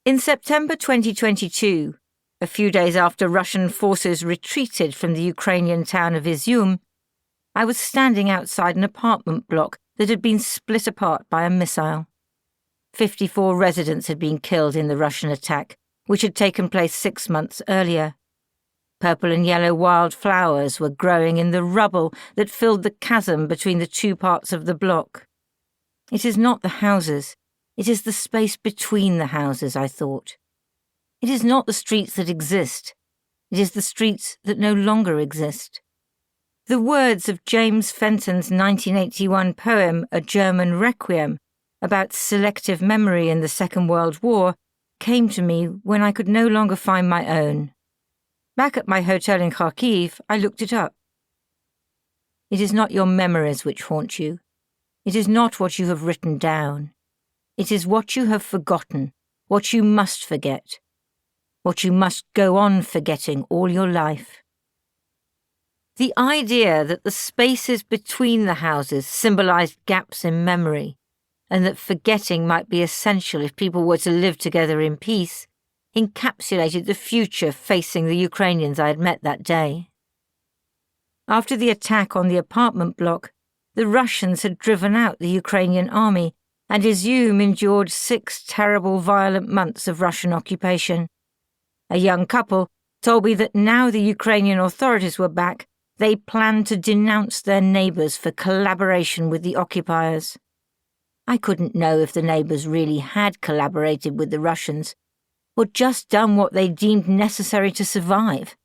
In September 2022, a few days after Russian forces retreated from the Ukrainian town of Izum, I was standing outside an apartment block that had been split apart by a missile. 54 residents had been killed in the Russian attack, which had taken place 6 months earlier. Purple and yellow wildflowers were growing in the rubble that filled the chasm between the two parts of the block. It is not the houses, it is the space between the houses, I thought. It is not the streets that exist, it is the streets that no longer exist. The words of James Fenton's 1981 poem, A German Requiem, about selective memory in the Second World War, came to me when I could no longer find my own. Back at my hotel in Kharkiv, I looked it up. It is not your memories which haunt you. It is not what you have written down. It is what you have forgotten, what you must forget, what you must go on forgetting all your life. The idea that the spaces between the houses symbolized gaps in memory, and that forgetting might be essential if people were to live together in peace, encapsulated the future facing the Ukrainians I had met that day. After the attack on the apartment block, the Russians had driven out the Ukrainian army, and Izum endured 6 terrible, violent months of Russian occupation. A young couple told me that now the Ukrainian authorities were back, they planned to denounce their neighbours for collaboration with the occupiers. I couldn't know if the neighbours really had collaborated with the Russians, or just done what they deemed necessary to survive.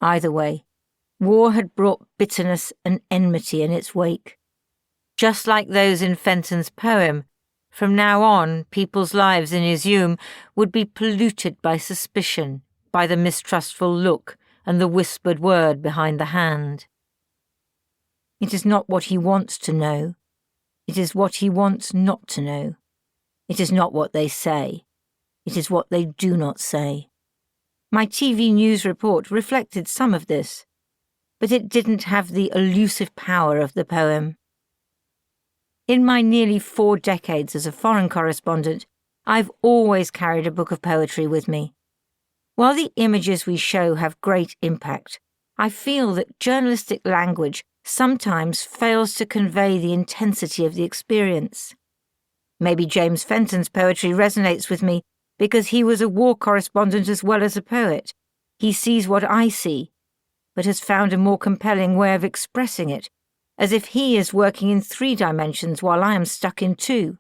Either way, war had brought bitterness and enmity in its wake. Just like those in Fenton's poem, from now on, people's lives in Izum would be polluted by suspicion, by the mistrustful look and the whispered word behind the hand. It is not what he wants to know. It is what he wants not to know. It is not what they say. It is what they do not say. My TV news report reflected some of this, but it didn't have the elusive power of the poem. In my nearly 4 decades as a foreign correspondent, I've always carried a book of poetry with me. While the images we show have great impact, I feel that journalistic language sometimes fails to convey the intensity of the experience. Maybe James Fenton's poetry resonates with me because he was a war correspondent as well as a poet. He sees what I see, but has found a more compelling way of expressing it, as if he is working in 3 dimensions while I am stuck in 2.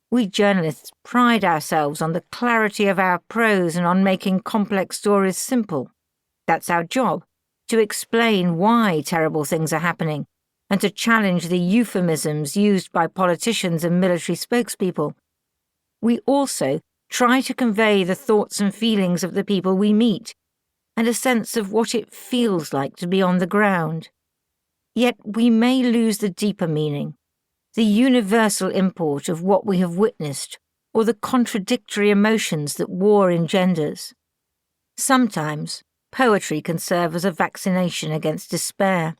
We journalists pride ourselves on the clarity of our prose and on making complex stories simple. That's our job, to explain why terrible things are happening, and to challenge the euphemisms used by politicians and military spokespeople. We also try to convey the thoughts and feelings of the people we meet, and a sense of what it feels like to be on the ground. Yet we may lose the deeper meaning, the universal import of what we have witnessed, or the contradictory emotions that war engenders. Sometimes, poetry can serve as a vaccination against despair.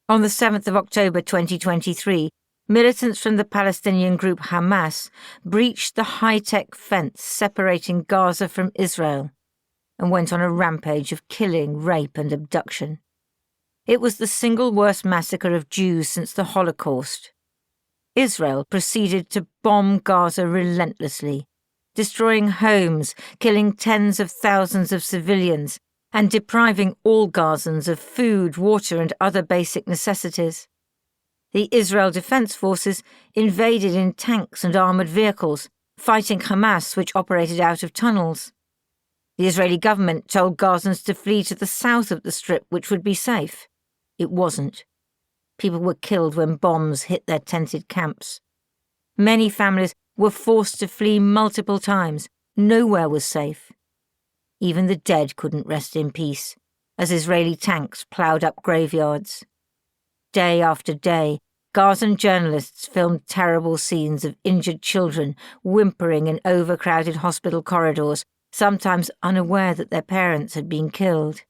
On the 7th of October 2023, militants from the Palestinian group Hamas breached the high-tech fence separating Gaza from Israel and went on a rampage of killing, rape and abduction. It was the single worst massacre of Jews since the Holocaust. Israel proceeded to bomb Gaza relentlessly, destroying homes, killing tens of thousands of civilians, and depriving all Gazans of food, water and other basic necessities. The Israel Defense Forces invaded in tanks and armoured vehicles, fighting Hamas, which operated out of tunnels. The Israeli government told Gazans to flee to the south of the Strip, which would be safe. It wasn't. People were killed when bombs hit their tented camps. Many families were forced to flee multiple times. Nowhere was safe. Even the dead couldn't rest in peace, as Israeli tanks ploughed up graveyards. Day after day, Gazan journalists filmed terrible scenes of injured children whimpering in overcrowded hospital corridors, sometimes unaware that their parents had been killed.